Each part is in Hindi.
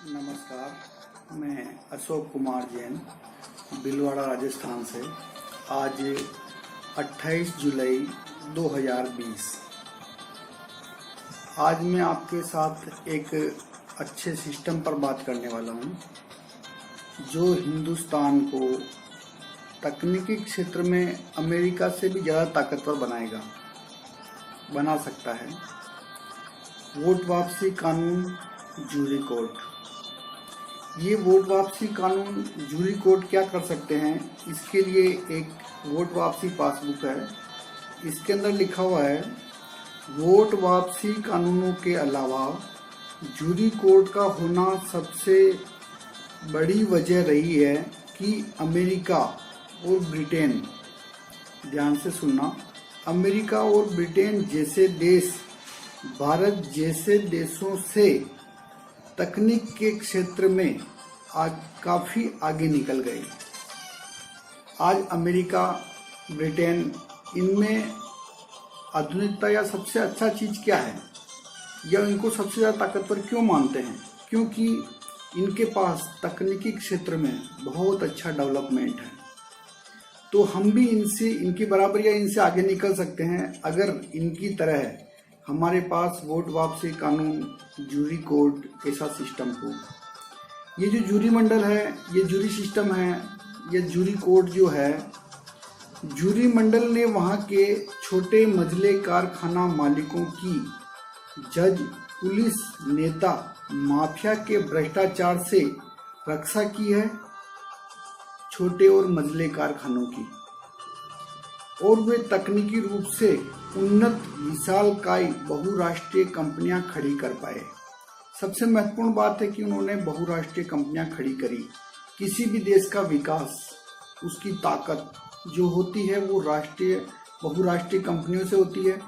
नमस्कार, मैं अशोक कुमार जैन भीलवाड़ा राजस्थान से। आज 28 जुलाई 2020। आज मैं आपके साथ एक अच्छे सिस्टम पर बात करने वाला हूं, जो हिंदुस्तान को तकनीकी क्षेत्र में अमेरिका से भी ज़्यादा ताकतवर बना सकता है। वोट वापसी कानून, जूरी कोर्ट। ये वोट वापसी कानून, जूरी कोर्ट क्या कर सकते हैं, इसके लिए एक वोट वापसी पासबुक है। इसके अंदर लिखा हुआ है, वोट वापसी कानूनों के अलावा जूरी कोर्ट का होना सबसे बड़ी वजह रही है कि अमेरिका और ब्रिटेन, ध्यान से सुनना, अमेरिका और ब्रिटेन जैसे देश भारत जैसे देशों से तकनीक के क्षेत्र में आज काफ़ी आगे निकल गए। आज अमेरिका, ब्रिटेन, इनमें आधुनिकता या सबसे अच्छा चीज़ क्या है, या इनको सबसे ज़्यादा ताकतवर क्यों मानते हैं? क्योंकि इनके पास तकनीकी क्षेत्र में बहुत अच्छा डेवलपमेंट है। तो हम भी इनकी बराबर या इनसे आगे निकल सकते हैं अगर इनकी तरह हमारे पास वोट वापसी कानून, जूरी कोर्ट ऐसा सिस्टम हो। ये जो जूरी मंडल है, ये जूरी सिस्टम है, ये जूरी कोर्ट जो है, जूरी मंडल ने वहाँ के छोटे मझले कारखाना मालिकों की जज, पुलिस, नेता, माफिया के भ्रष्टाचार से रक्षा की है, छोटे और मझले कारखानों की, और वे तकनीकी रूप से उन्नत विशालकाय बहुराष्ट्रीय कंपनियां खड़ी कर पाए। सबसे महत्वपूर्ण बात है कि उन्होंने बहुराष्ट्रीय कंपनियां खड़ी करी। किसी भी देश का विकास, उसकी ताकत जो होती है वो बहुराष्ट्रीय कंपनियों से होती है।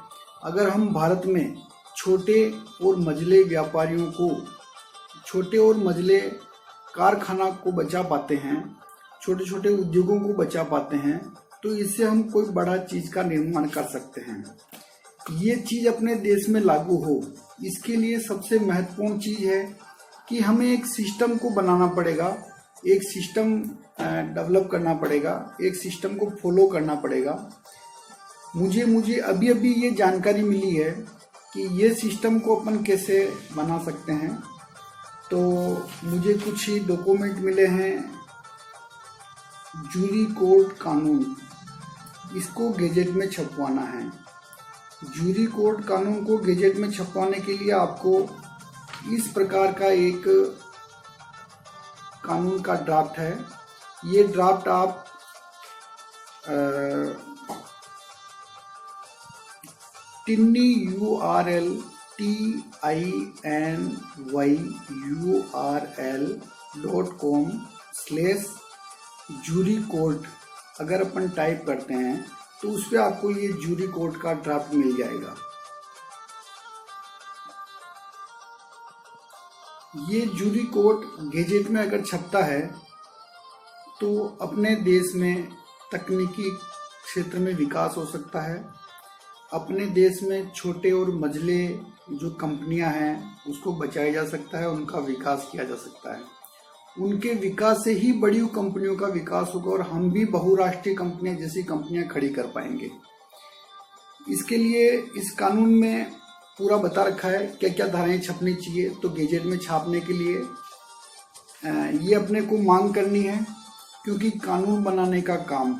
अगर हम भारत में छोटे और मझले व्यापारियों को, छोटे और मझले कारखाना को बचा पाते हैं, छोटे छोटे उद्योगों को बचा पाते हैं, तो इससे हम कोई बड़ा चीज का निर्माण कर सकते हैं। ये चीज अपने देश में लागू हो, इसके लिए सबसे महत्वपूर्ण चीज है कि हमें एक सिस्टम को बनाना पड़ेगा, एक सिस्टम डेवलप करना पड़ेगा, एक सिस्टम को फॉलो करना पड़ेगा। मुझे अभी अभी ये जानकारी मिली है कि ये सिस्टम को अपन कैसे बना सकते हैं। तो मुझे कुछ ही डॉक्यूमेंट मिले हैं। जूरी कोर्ट कानून, इसको गेजेट में छपवाना है। जूरी कोर्ट कानून को गेजेट में छपवाने के लिए आपको इस प्रकार का एक कानून का ड्राफ्ट है। ये ड्राफ्ट आप tinyurl.com/जूरी कोर्ट अगर अपन टाइप करते हैं तो उस पर आपको ये जूरी कोर्ट का ड्राफ्ट मिल जाएगा। ये जूरी कोर्ट गेजेट में अगर छपता है तो अपने देश में तकनीकी क्षेत्र में विकास हो सकता है। अपने देश में छोटे और मझले जो कंपनियां हैं उसको बचाया जा सकता है, उनका विकास किया जा सकता है। उनके विकास से ही बड़ी कंपनियों का विकास होगा और हम भी बहुराष्ट्रीय कंपनियां जैसी कंपनियां खड़ी कर पाएंगे। इसके लिए इस कानून में पूरा बता रखा है क्या क्या धाराएं छपनी चाहिए। तो गेजेट में छापने के लिए ये अपने को मांग करनी है, क्योंकि कानून बनाने का काम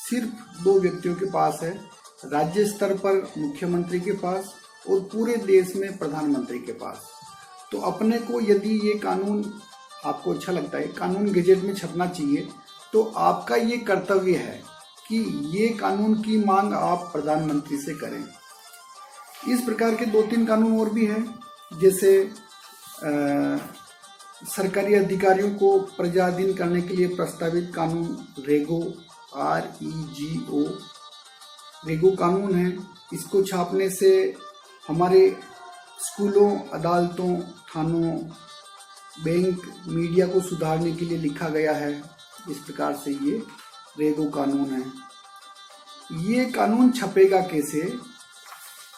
सिर्फ 2 व्यक्तियों के पास है, राज्य स्तर पर मुख्यमंत्री के पास और पूरे देश में प्रधानमंत्री के पास। तो अपने को यदि ये कानून आपको अच्छा लगता है, कानून गेजेट में छपना चाहिए, तो आपका ये कर्तव्य है कि ये कानून की मांग आप प्रधानमंत्री से करें। इस प्रकार के 2-3 कानून और भी हैं, जैसे सरकारी अधिकारियों को प्रजाधीन करने के लिए प्रस्तावित कानून रेगो, REGO रेगो कानून है। इसको छापने से हमारे स्कूलों, अदालतों, थानों, बैंक, मीडिया को सुधारने के लिए लिखा गया है। इस प्रकार से ये रेगो कानून है। ये कानून छपेगा कैसे?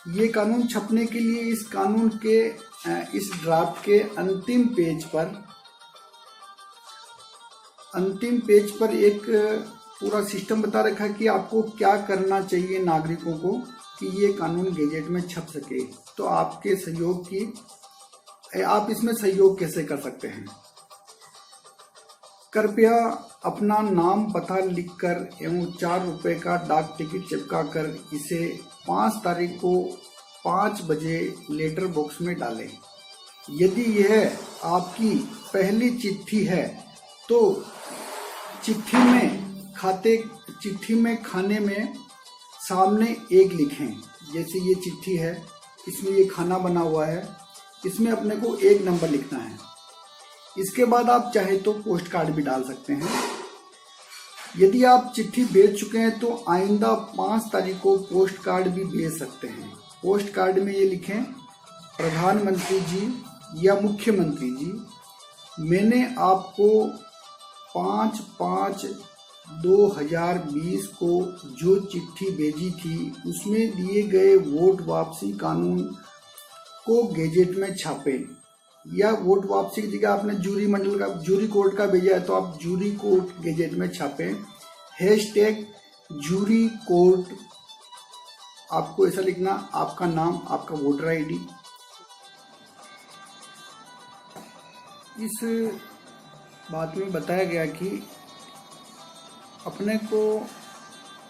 ये कानून छपने के लिए इस कानून के इस ड्राफ्ट के अंतिम पेज पर एक पूरा सिस्टम बता रखा है कि आपको क्या करना चाहिए नागरिकों को कि ये कानून गैजेट में छप सके। तो आप इसमें सहयोग कैसे कर सकते हैं। कृपया अपना नाम पता लिखकर एवं 4 रुपए का डाक टिकट चिपका कर इसे 5 तारीख को 5 बजे लेटर बॉक्स में डालें। यदि यह आपकी पहली चिट्ठी है तो चिट्ठी में खाने में सामने 1 लिखें। जैसे ये चिट्ठी है, इसमें ये खाना बना हुआ है, इसमें अपने को 1 नंबर लिखना है। इसके बाद आप चाहे तो पोस्ट कार्ड भी डाल सकते हैं। यदि आप चिट्ठी भेज चुके हैं तो आइंदा 5 तारीख को पोस्ट कार्ड भी भेज सकते हैं। पोस्ट कार्ड में ये लिखें, प्रधानमंत्री जी या मुख्यमंत्री जी, मैंने आपको 5/5/2020 को जो चिट्ठी भेजी थी उसमें दिए गए वोट वापसी कानून को गैजेट में छापें। या वोट वापसी की जगह आपने जूरी कोर्ट का भेजा है तो आप जूरी कोर्ट गैजेट में छापें। #जूरी कोर्ट, आपको ऐसा लिखना, आपका नाम, आपका वोटर ID। इस बात में बताया गया कि अपने को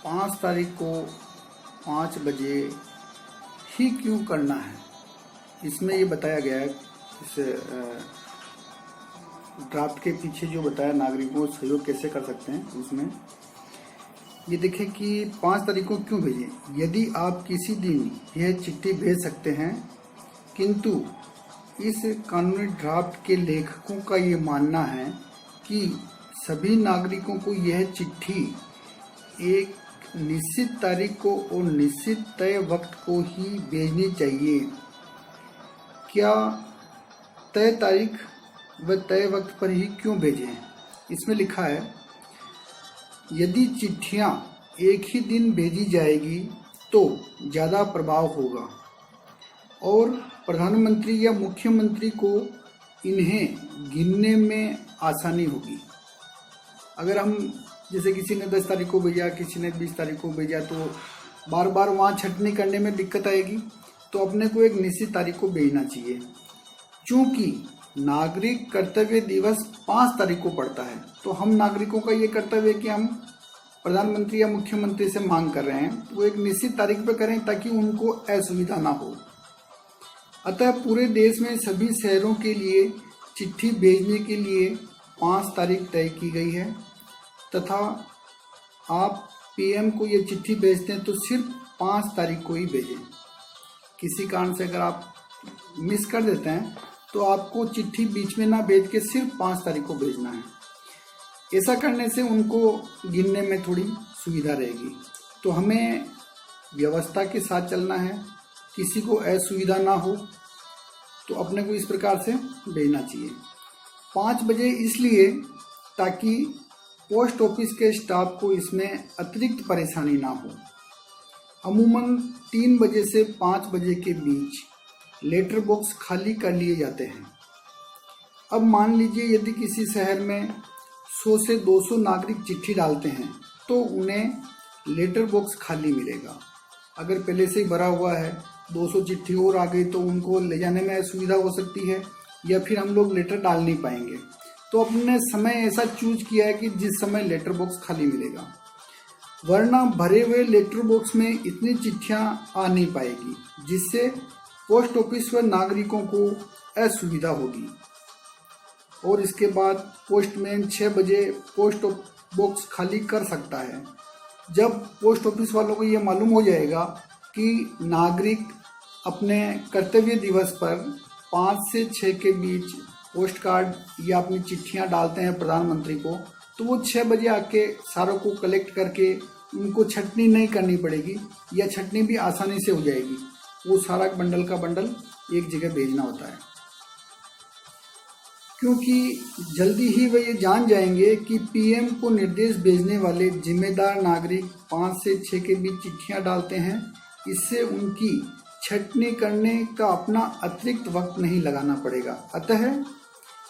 5 तारीख को 5 बजे ही क्यों करना है। इसमें ये बताया गया है, इस ड्राफ्ट के पीछे जो बताया नागरिकों को सहयोग कैसे कर सकते हैं, उसमें ये देखें कि 5 तारीख को क्यों भेजें। यदि आप किसी दिन यह चिट्ठी भेज सकते हैं, किंतु इस कानूनी ड्राफ्ट के लेखकों का ये मानना है कि सभी नागरिकों को यह चिट्ठी एक निश्चित तारीख को और निश्चित तय वक्त को ही भेजनी चाहिए। क्या तय तारीख व तय वक्त पर ही क्यों भेजें। इसमें लिखा है, यदि चिट्ठियां एक ही दिन भेजी जाएगी तो ज़्यादा प्रभाव होगा और प्रधानमंत्री या मुख्यमंत्री को इन्हें गिनने में आसानी होगी। अगर हम जैसे किसी ने 10 तारीख को भेजा, किसी ने 20 तारीख को भेजा, तो बार बार वहाँ छंटनी करने में दिक्कत आएगी। तो अपने को एक निश्चित तारीख को भेजना चाहिए। चूँकि नागरिक कर्तव्य दिवस 5 तारीख को पड़ता है, तो हम नागरिकों का ये कर्तव्य है कि हम प्रधानमंत्री या मुख्यमंत्री से मांग कर रहे हैं, तो वो एक निश्चित तारीख पर करें ताकि उनको असुविधा ना हो। अतः पूरे देश में सभी शहरों के लिए चिट्ठी भेजने के लिए 5 तारीख तय की गई है तथा आप PM को ये चिट्ठी भेजते हैं तो सिर्फ 5 तारीख को ही भेजें। किसी कारण से अगर आप मिस कर देते हैं तो आपको चिट्ठी बीच में ना भेज के सिर्फ 5 तारीख को भेजना है। ऐसा करने से उनको गिनने में थोड़ी सुविधा रहेगी। तो हमें व्यवस्था के साथ चलना है, किसी को असुविधा ना हो, तो अपने को इस प्रकार से भेजना चाहिए। 5 बजे इसलिए ताकि पोस्ट ऑफिस के स्टाफ को इसमें अतिरिक्त परेशानी ना हो। अमूमन 3 बजे से 5 बजे के बीच लेटर बॉक्स खाली कर लिए जाते हैं। अब मान लीजिए यदि किसी शहर में 100 से 200 नागरिक चिट्ठी डालते हैं तो उन्हें लेटर बॉक्स खाली मिलेगा। अगर पहले से ही भरा हुआ है, 200 चिट्ठी और आ गई तो उनको ले जाने में असुविधा हो सकती है या फिर हम लोग लेटर डाल नहीं पाएंगे। तो अपने समय ऐसा चूज किया है कि जिस समय लेटर बॉक्स खाली मिलेगा, वरना भरे हुए लेटर बॉक्स में इतनी चिट्ठियां आ नहीं पाएगी, जिससे पोस्ट ऑफिस व नागरिकों को असुविधा होगी। और इसके बाद पोस्टमैन 6 बजे पोस्ट बॉक्स खाली कर सकता है। जब पोस्ट ऑफिस वालों को ये मालूम हो जाएगा कि नागरिक अपने कर्तव्य दिवस पर 5 से 6 के बीच पोस्ट कार्ड या अपनी चिट्ठियां डालते हैं प्रधानमंत्री को, तो वो 6 बजे आके सारों को कलेक्ट करके उनको छटनी नहीं करनी पड़ेगी या छटनी भी आसानी से हो जाएगी। वो सारा बंडल का बंडल एक जगह भेजना होता है, क्योंकि जल्दी ही वे ये जान जाएंगे कि PM को निर्देश भेजने वाले जिम्मेदार नागरिक 5 से 6 के बीच चिट्ठियां डालते हैं। इससे उनकी छंटनी करने का अपना अतिरिक्त वक्त नहीं लगाना पड़ेगा। अतः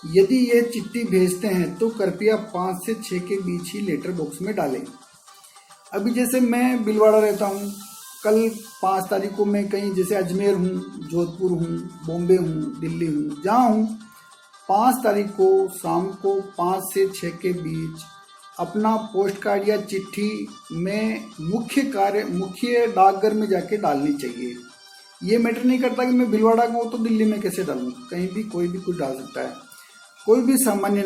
यदि यह चिट्ठी भेजते हैं तो कृपया 5 से 6 के बीच ही लेटर बॉक्स में डालें। अभी जैसे मैं भीलवाड़ा रहता हूँ, कल 5 तारीख को मैं कहीं जैसे अजमेर हूँ, जोधपुर हूँ, बॉम्बे हूँ, दिल्ली हूँ, जहाँ हूँ, 5 तारीख को शाम को 5 से 6 के बीच अपना पोस्ट कार्ड या चिट्ठी में मुख्य डाकघर में जाके डालनी चाहिए। ये मैटर नहीं करता कि मैं भीलवाड़ा का हूँ तो दिल्ली में कैसे डालूँ, कहीं भी कोई भी कुछ डाल सकता है। कोई भी सामान्य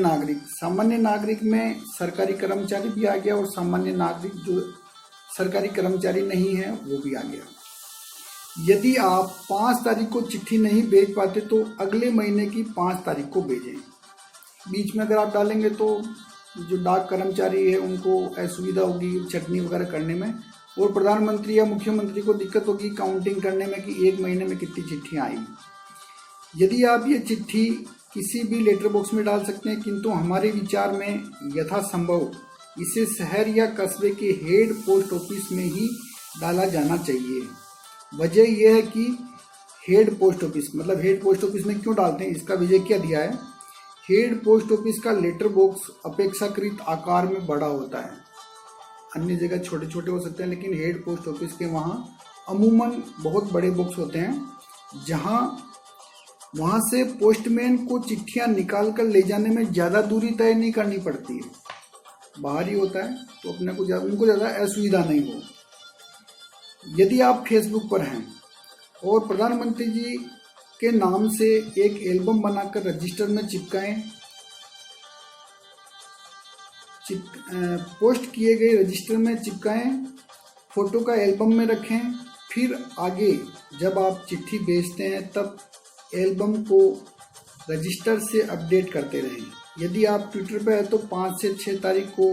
नागरिक में सरकारी कर्मचारी भी आ गया और सामान्य नागरिक जो सरकारी कर्मचारी नहीं है वो भी आ गया। यदि आप 5 तारीख को चिट्ठी नहीं भेज पाते तो अगले महीने की 5 तारीख को भेजें। बीच में अगर आप डालेंगे तो जो डाक कर्मचारी है उनको असुविधा होगी छंटनी वगैरह करने में, और प्रधानमंत्री या मुख्यमंत्री को दिक्कत होगी काउंटिंग करने में कि एक महीने में कितनी चिट्ठियाँ आई। यदि आप ये चिट्ठी किसी भी लेटर बॉक्स में डाल सकते हैं, किंतु हमारे विचार में यथासंभव इसे शहर या कस्बे के हेड पोस्ट ऑफिस में ही डाला जाना चाहिए। वजह यह है कि हेड पोस्ट ऑफिस में क्यों डालते हैं, इसका वजह क्या दिया है। हेड पोस्ट ऑफिस का लेटर बॉक्स अपेक्षाकृत आकार में बड़ा होता है। अन्य जगह छोटे छोटे हो सकते हैं, लेकिन हेड पोस्ट ऑफिस के वहाँ अमूमन बहुत बड़े बॉक्स होते हैं, वहाँ से पोस्टमैन को चिट्ठियाँ निकाल कर ले जाने में ज़्यादा दूरी तय नहीं करनी पड़ती है, बाहर ही होता है, तो अपने को उनको ज़्यादा असुविधा नहीं हो। यदि आप फेसबुक पर हैं और प्रधानमंत्री जी के नाम से एक एल्बम बनाकर रजिस्टर में चिपकाएं, पोस्ट किए गए रजिस्टर में चिपकाएं, फोटो का एल्बम में रखें। फिर आगे जब आप चिट्ठी भेजते हैं तब एल्बम को रजिस्टर से अपडेट करते रहें। यदि आप ट्विटर पर हैं तो 5 से 6 तारीख को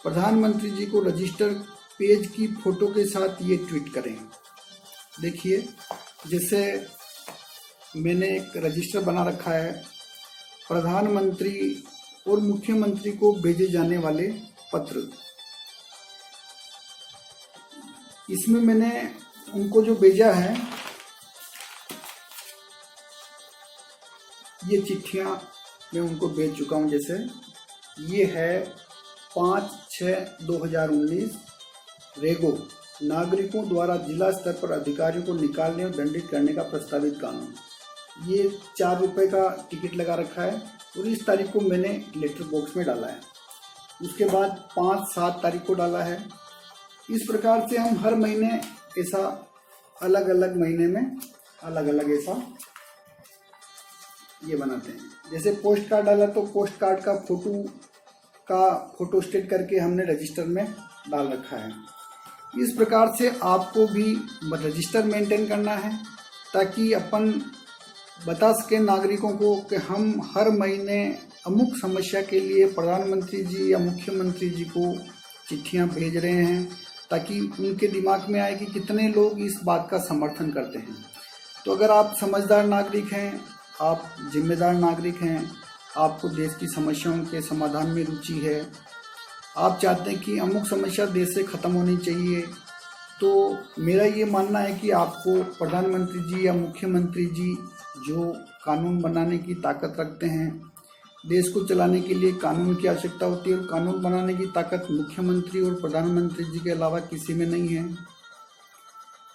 प्रधानमंत्री जी को रजिस्टर पेज की फोटो के साथ ये ट्वीट करें। देखिए, जैसे मैंने एक रजिस्टर बना रखा है, प्रधानमंत्री और मुख्यमंत्री को भेजे जाने वाले पत्र। इसमें मैंने उनको जो भेजा है, ये चिट्ठियाँ मैं उनको भेज चुका हूँ। जैसे ये है 5/6/2019 रेगो, नागरिकों द्वारा जिला स्तर पर अधिकारियों को निकालने और दंडित करने का प्रस्तावित कानून। ये 4 रुपये का टिकट लगा रखा है और इस तारीख को मैंने लेटर बॉक्स में डाला है। उसके बाद 5-7 तारीख को डाला है। इस प्रकार से हम हर महीने ऐसा अलग अलग महीने में अलग अलग ऐसा ये बनाते हैं। जैसे पोस्ट कार्ड डाला तो पोस्ट कार्ड का फोटो स्टेट करके हमने रजिस्टर में डाल रखा है। इस प्रकार से आपको भी रजिस्टर मेंटेन करना है ताकि अपन बता सकें नागरिकों को कि हम हर महीने अमुक समस्या के लिए प्रधानमंत्री जी या मुख्यमंत्री जी को चिट्ठियां भेज रहे हैं, ताकि उनके दिमाग में आए कि कितने लोग इस बात का समर्थन करते हैं। तो अगर आप समझदार नागरिक हैं, आप जिम्मेदार नागरिक हैं, आपको देश की समस्याओं के समाधान में रुचि है, आप चाहते हैं कि अमुक समस्या देश से ख़त्म होनी चाहिए, तो मेरा ये मानना है कि आपको प्रधानमंत्री जी या मुख्यमंत्री जी जो कानून बनाने की ताकत रखते हैं, देश को चलाने के लिए कानून की आवश्यकता होती है और कानून बनाने की ताकत मुख्यमंत्री और प्रधानमंत्री जी के अलावा किसी में नहीं है।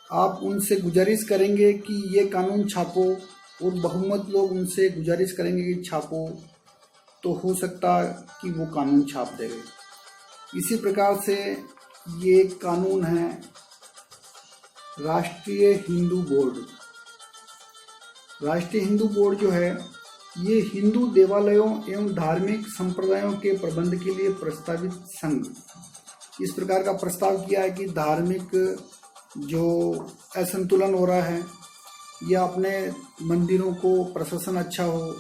आप उनसे गुजारिश करेंगे कि ये कानून छापो और बहुमत लोग उनसे गुजारिश करेंगे कि छापो, तो हो सकता कि वो कानून छाप देंगे। इसी प्रकार से ये कानून है राष्ट्रीय हिंदू बोर्ड। राष्ट्रीय हिंदू बोर्ड जो है ये हिंदू देवालयों एवं धार्मिक संप्रदायों के प्रबंध के लिए प्रस्तावित संघ। इस प्रकार का प्रस्ताव किया है कि धार्मिक जो असंतुलन हो रहा है या अपने मंदिरों को प्रशासन अच्छा हो,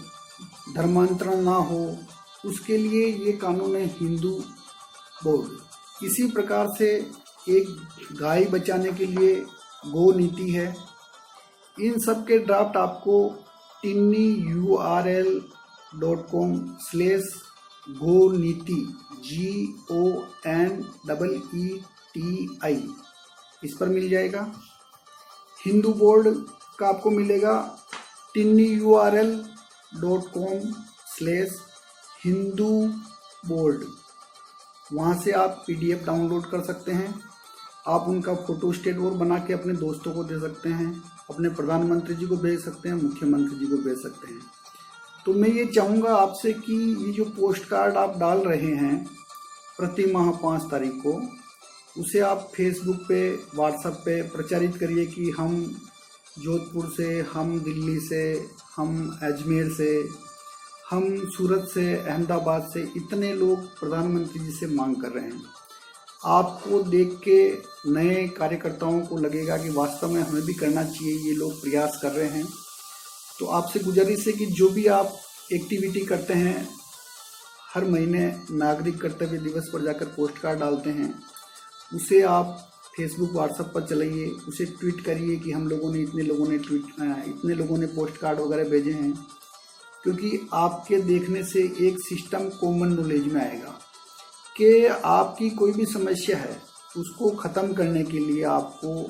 धर्मांतरण ना हो, उसके लिए ये कानून है हिंदू बोर्ड। इसी प्रकार से एक गाय बचाने के लिए गो नीति है। इन सब के ड्राफ्ट आपको tinyurl.com/goneti GONEETI इस पर मिल जाएगा। हिंदू बोर्ड का आपको मिलेगा tinyurl.com/hindu बोर्ड। वहाँ से आप PDF डाउनलोड कर सकते हैं। आप उनका फोटो स्टेट और बना के अपने दोस्तों को दे सकते हैं, अपने प्रधानमंत्री जी को भेज सकते हैं, मुख्यमंत्री जी को भेज सकते हैं। तो मैं ये चाहूँगा आपसे कि ये जो पोस्ट कार्ड आप डाल रहे हैं प्रति माह 5 तारीख को, उसे आप फेसबुक पे, व्हाट्सएप पे प्रचारित करिए कि हम जोधपुर से, हम दिल्ली से, हम अजमेर से, हम सूरत से, अहमदाबाद से इतने लोग प्रधानमंत्री जी से मांग कर रहे हैं। आपको देख के नए कार्यकर्ताओं को लगेगा कि वास्तव में हमें भी करना चाहिए, ये लोग प्रयास कर रहे हैं। तो आपसे गुजारिश है कि जो भी आप एक्टिविटी करते हैं, हर महीने नागरिक कर्तव्य दिवस पर जाकर पोस्ट कार्ड डालते हैं, उसे आप फेसबुक, व्हाट्सएप पर चलाइए, उसे ट्वीट करिए कि हम लोगों ने, इतने लोगों ने पोस्ट कार्ड वगैरह भेजे हैं। क्योंकि आपके देखने से एक सिस्टम कॉमन नॉलेज में आएगा कि आपकी कोई भी समस्या है उसको ख़त्म करने के लिए आपको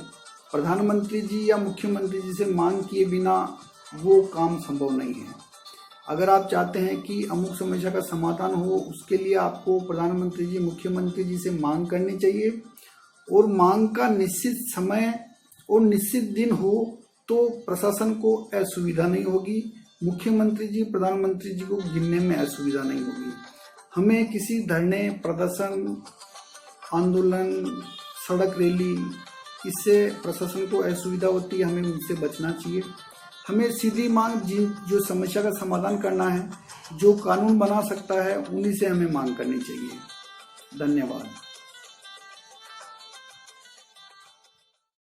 प्रधानमंत्री जी या मुख्यमंत्री जी से मांग किए बिना वो काम संभव नहीं है। अगर आप चाहते हैं कि अमुक समस्या का समाधान हो, उसके लिए आपको प्रधानमंत्री जी, मुख्यमंत्री जी से मांग करनी चाहिए और मांग का निश्चित समय और निश्चित दिन हो तो प्रशासन को असुविधा नहीं होगी, मुख्यमंत्री जी, प्रधानमंत्री जी को गिनने में असुविधा नहीं होगी। हमें किसी धरने, प्रदर्शन, आंदोलन, सड़क रैली, इससे प्रशासन को असुविधा होती है, हमें उनसे बचना चाहिए। हमें सीधी मांग, जो समस्या का समाधान करना है, जो कानून बना सकता है, उन्हीं से हमें मांग करनी चाहिए। धन्यवाद।